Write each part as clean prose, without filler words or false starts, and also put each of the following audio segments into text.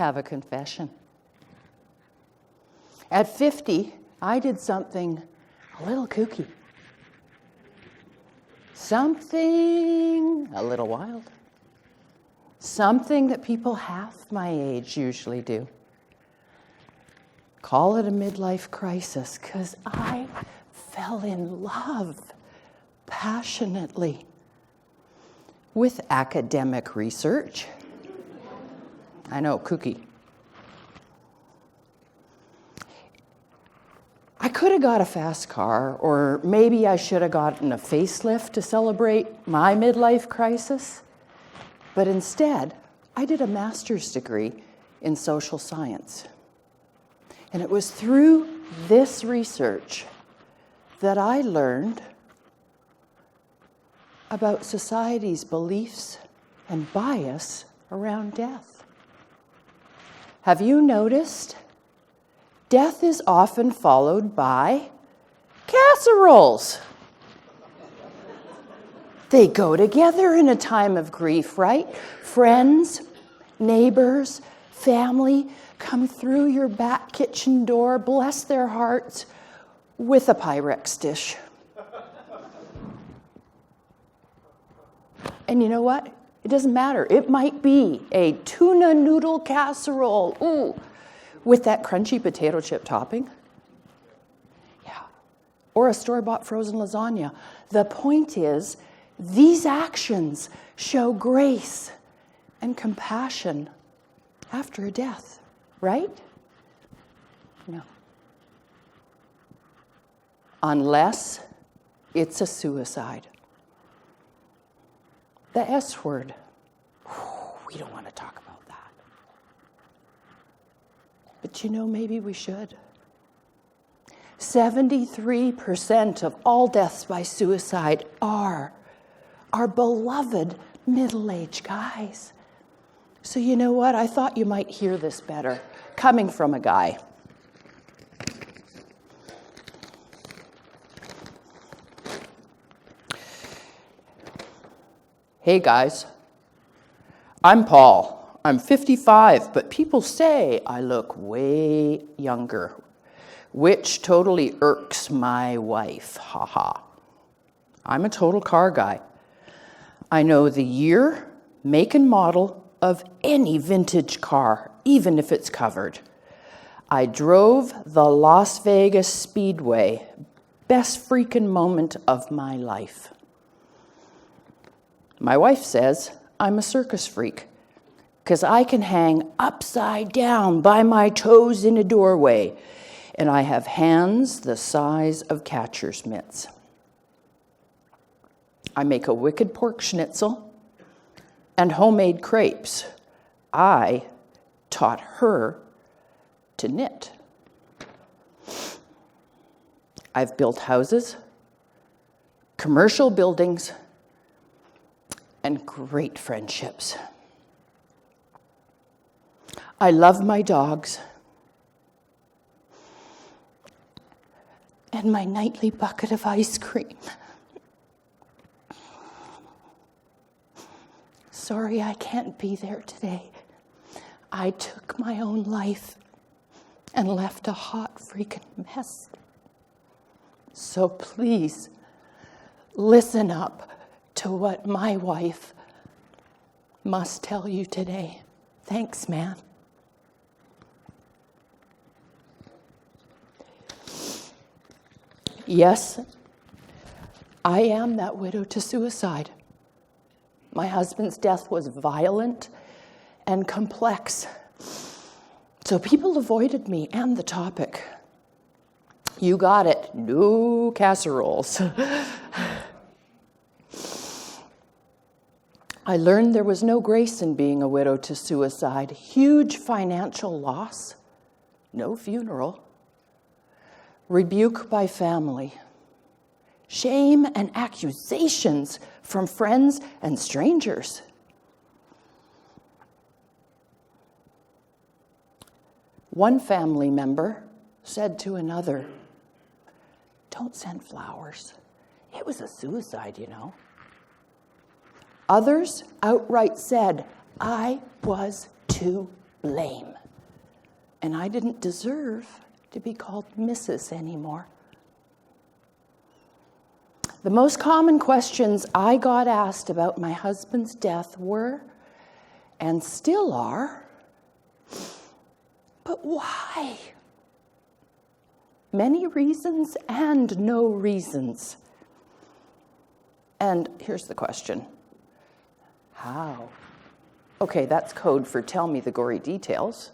have a confession. At 50, I did something a little kooky. Something a little wild. Something that people half my age usually do. Call it a midlife crisis, because I fell in love passionately with academic research. I know, kooky. I could have got a fast car, or maybe I should have gotten a facelift to celebrate my midlife crisis. But instead, I did a master's degree in social science. And it was through this research that I learned about society's beliefs and bias around death. Have you noticed? Death is often followed by casseroles. They go together in a time of grief, right? Friends, neighbors, family come through your back kitchen door, bless their hearts, with a Pyrex dish. And you know what? It doesn't matter. It might be a tuna noodle casserole, ooh, with that crunchy potato chip topping. Yeah. Or a store-bought frozen lasagna. The point is, these actions show grace and compassion after a death, right? No. Unless it's a suicide. The S word. We don't want to talk about that. But you know, maybe we should. 73% of all deaths by suicide are our beloved middle-aged guys. So you know what? I thought you might hear this better, coming from a guy. Hey guys, I'm Paul. I'm 55, but people say I look way younger, which totally irks my wife, haha. I'm a total car guy. I know the year, make and model of any vintage car, even if it's covered. I drove the Las Vegas Speedway, best freaking moment of my life. My wife says I'm a circus freak because I can hang upside down by my toes in a doorway, and I have hands the size of catcher's mitts. I make a wicked pork schnitzel and homemade crepes. I taught her to knit. I've built houses, commercial buildings, and great friendships. I love my dogs and my nightly bucket of ice cream. Sorry I can't be there today. I took my own life and left a hot freaking mess. So please, listen up to what my wife must tell you today. Thanks, man. Yes, I am that widow to suicide. My husband's death was violent and complex, so people avoided me and the topic. You got it, no casseroles. I learned there was no grace in being a widow to suicide. Huge financial loss, no funeral, rebuke by family, shame and accusations from friends and strangers. One family member said to another, "Don't send flowers. It was a suicide, you know." Others outright said, "I was to blame." and I didn't deserve to be called Mrs. anymore. The most common questions I got asked about my husband's death were, and still are, but why? Many reasons and no reasons. And here's the question. How? Okay, that's code for tell me the gory details.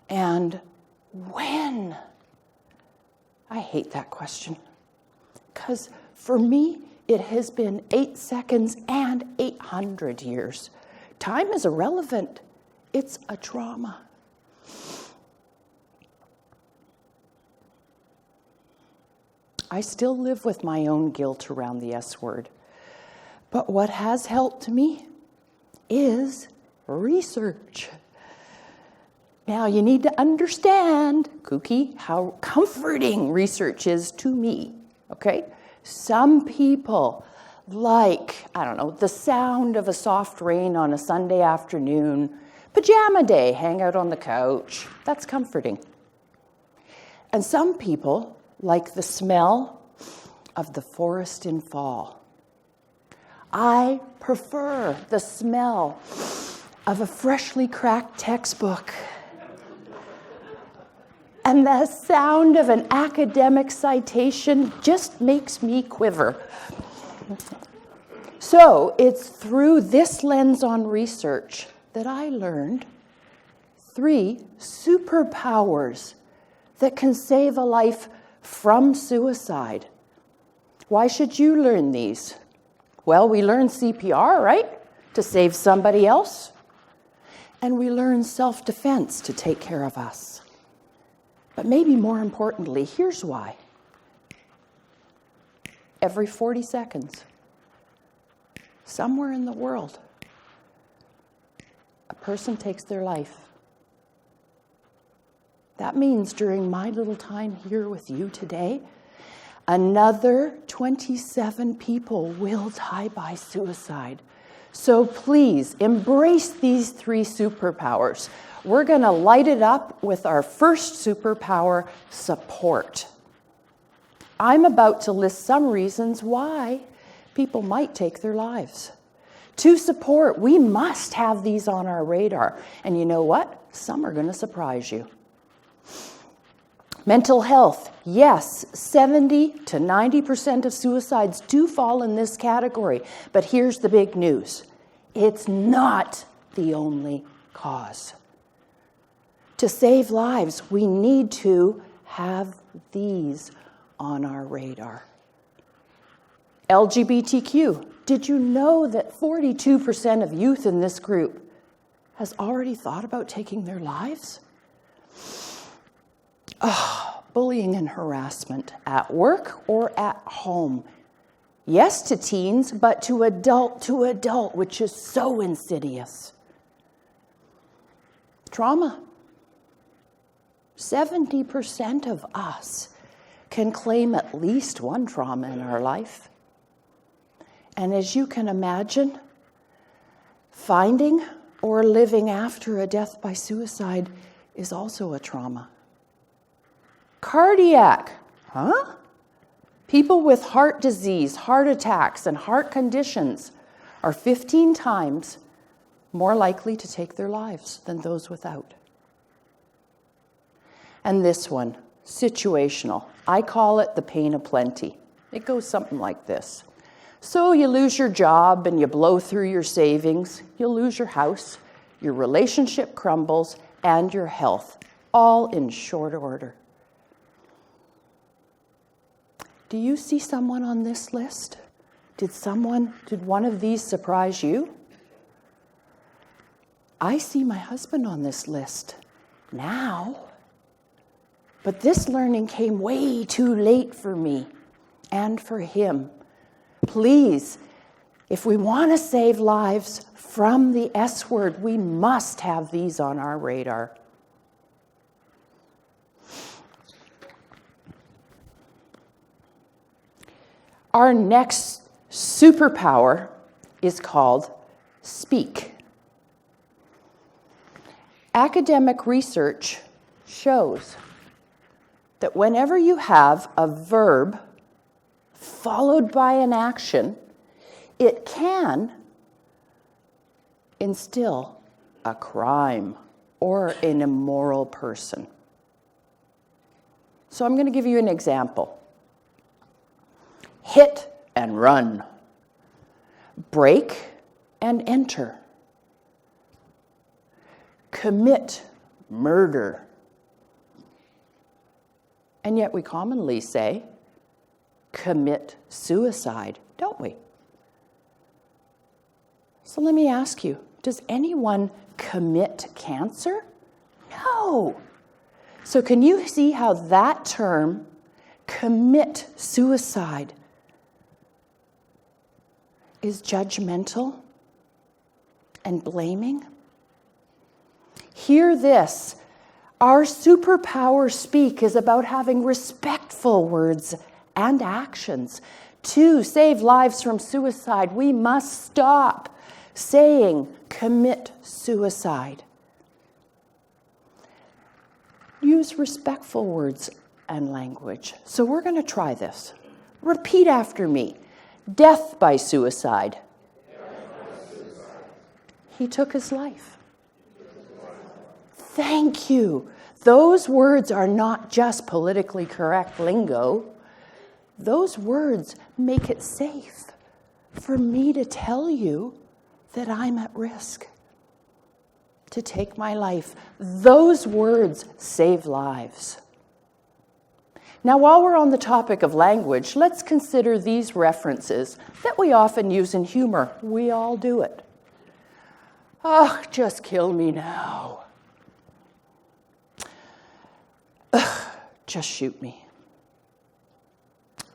And when? I hate that question. Because for me, it has been 8 seconds and 800 years. Time is irrelevant. It's a trauma. I still live with my own guilt around the S word. But what has helped me is research. Now, you need to understand, Kooky, how comforting research is to me, okay? Some people like, I don't know, the sound of a soft rain on a Sunday afternoon, pajama day, hang out on the couch. That's comforting. And some people like the smell of the forest in fall. I prefer the smell of a freshly cracked textbook and the sound of an academic citation just makes me quiver. So it's through this lens on research that I learned 3 superpowers that can save a life from suicide. Why should you learn these? Well, we learn CPR, right? To save somebody else. And we learn self-defense to take care of us. But maybe more importantly, here's why. Every 40 seconds, somewhere in the world, a person takes their life. That means during my little time here with you today, another 27 people will die by suicide. So please embrace these 3 superpowers. We're going to light it up with our first superpower, support. I'm about to list some reasons why people might take their lives. To support, we must have these on our radar. And you know what? Some are going to surprise you. Mental health, yes, 70 to 90% of suicides do fall in this category. But here's the big news. It's not the only cause. To save lives, we need to have these on our radar. LGBTQ, did you know that 42% of youth in this group has already thought about taking their lives? Bullying and harassment at work or at home. Yes to teens, but to adult, which is so insidious. Trauma. 70% of us can claim at least one trauma in our life. And as you can imagine, finding or living after a death by suicide is also a trauma. Cardiac, huh? People with heart disease, heart attacks, and heart conditions are 15 times more likely to take their lives than those without. And this one, situational. I call it the pain of plenty. It goes something like this. So you lose your job and you blow through your savings. You'll lose your house, your relationship crumbles, and your health, all in short order. Do you see someone on this list? Did one of these surprise you? I see my husband on this list now. But this learning came way too late for me and for him. Please, if we want to save lives from the S word, we must have these on our radar. Our next superpower is called speak. Academic research shows that whenever you have a verb followed by an action, it can instill a crime or an immoral person. So I'm going to give you an example. Hit and run. Break and enter. Commit murder. And yet we commonly say, commit suicide, don't we? So let me ask you, does anyone commit cancer? No. So can you see how that term, commit suicide, is judgmental and blaming? Hear this. Our superpower speak is about having respectful words and actions. To save lives from suicide, we must stop saying, commit suicide. Use respectful words and language. So we're going to try this. Repeat after me. Death by suicide. He took his life. Thank you. Those words are not just politically correct lingo. Those words make it safe for me to tell you that I'm at risk to take my life. Those words save lives. Now, while we're on the topic of language, let's consider these references that we often use in humor. We all do it. Oh, just kill me now. Ugh, just shoot me.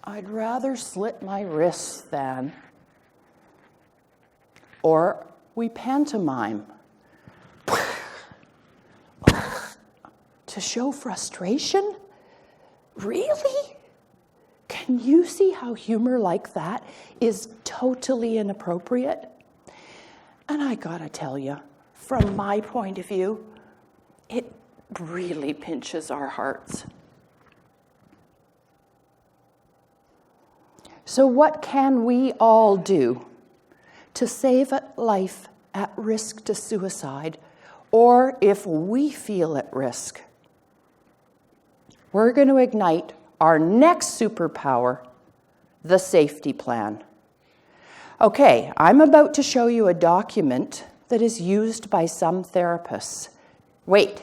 I'd rather slit my wrists than. Or we pantomime to show frustration. Really? Can you see how humor like that is totally inappropriate? And I gotta tell you, from my point of view, it really pinches our hearts. So what can we all do to save a life at risk to suicide, or if we feel at risk? We're going to ignite our next superpower, the safety plan. Okay, I'm about to show you a document that is used by some therapists. Wait,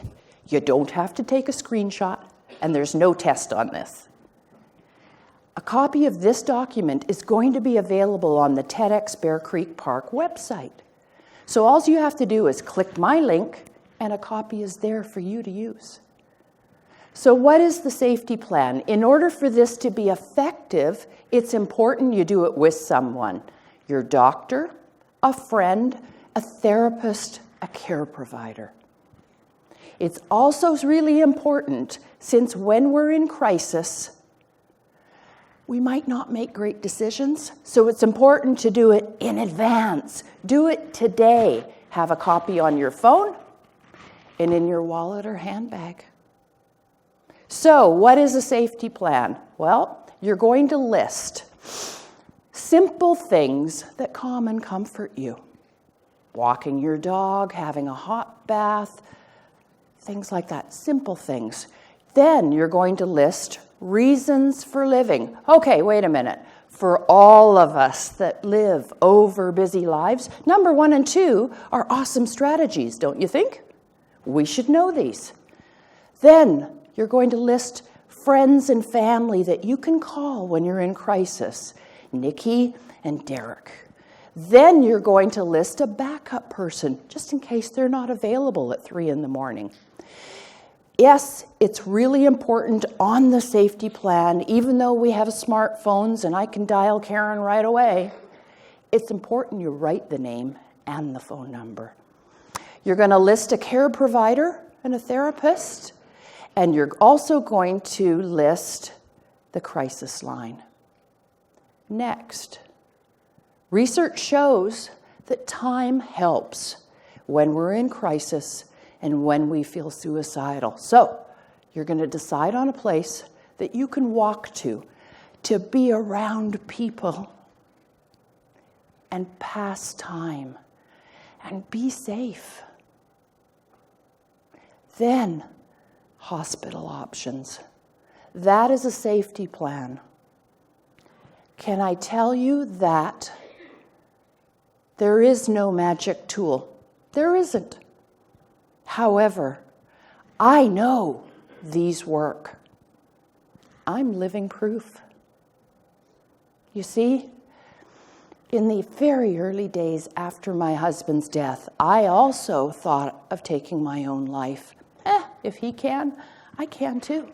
you don't have to take a screenshot, and there's no test on this. A copy of this document is going to be available on the TEDxBearCreekPark website. So all you have to do is click my link, and a copy is there for you to use. So what is the safety plan? In order for this to be effective, it's important you do it with someone. Your doctor, a friend, a therapist, a care provider. It's also really important, since when we're in crisis, we might not make great decisions, so it's important to do it in advance. Do it today. Have a copy on your phone and in your wallet or handbag. So, what is a safety plan? Well, you're going to list simple things that calm and comfort you. Walking your dog, having a hot bath, things like that, simple things. Then you're going to list reasons for living. Okay, wait a minute. For all of us that live over busy lives, number 1 and 2 are awesome strategies, don't you think? We should know these. Then you're going to list friends and family that you can call when you're in crisis. Nikki and Derek. Then you're going to list a backup person, just in case they're not available at 3 in the morning. Yes, it's really important on the safety plan, even though we have smartphones and I can dial Karen right away, it's important you write the name and the phone number. You're going to list a care provider and a therapist, and you're also going to list the crisis line. Next, research shows that time helps when we're in crisis and when we feel suicidal. So you're going to decide on a place that you can walk to be around people and pass time and be safe. Then, hospital options. That is a safety plan. Can I tell you that there is no magic tool? There isn't. However, I know these work. I'm living proof. You see, in the very early days after my husband's death, I also thought of taking my own life. If he can, I can too.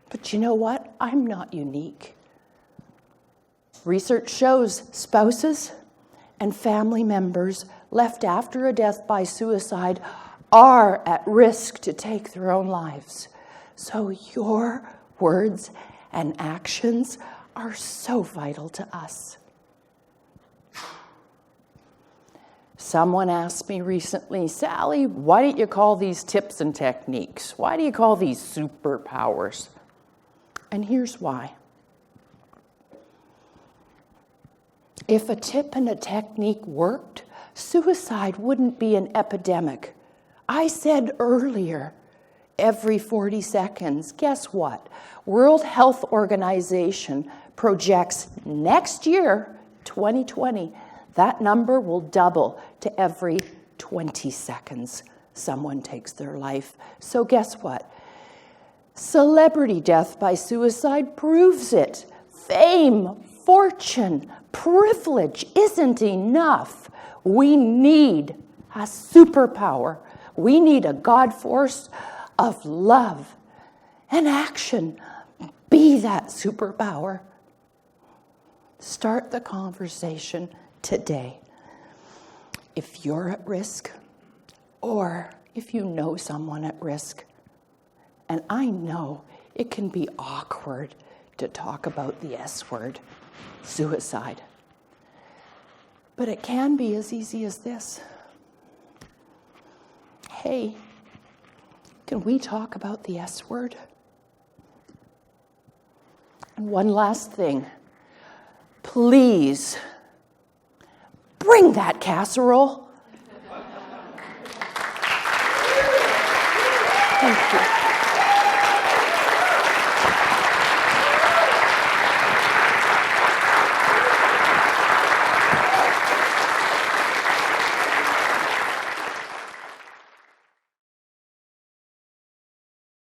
But you know what? I'm not unique. Research shows spouses and family members left after a death by suicide are at risk to take their own lives. So your words and actions are so vital to us. Someone asked me recently, Sally, why don't you call these tips and techniques? Why do you call these superpowers? And here's why. If a tip and a technique worked, suicide wouldn't be an epidemic. I said earlier, every 40 seconds, guess what? World Health Organization projects next year, 2020, that number will double to every 20 seconds someone takes their life. So guess what? Celebrity death by suicide proves it. Fame, fortune, privilege isn't enough. We need a superpower. We need a God force of love and action. Be that superpower. Start the conversation today. If you're at risk, or if you know someone at risk, and I know it can be awkward to talk about the S word, suicide, but it can be as easy as this. Hey, can we talk about the S word? And one last thing, please bring that casserole. Thank you.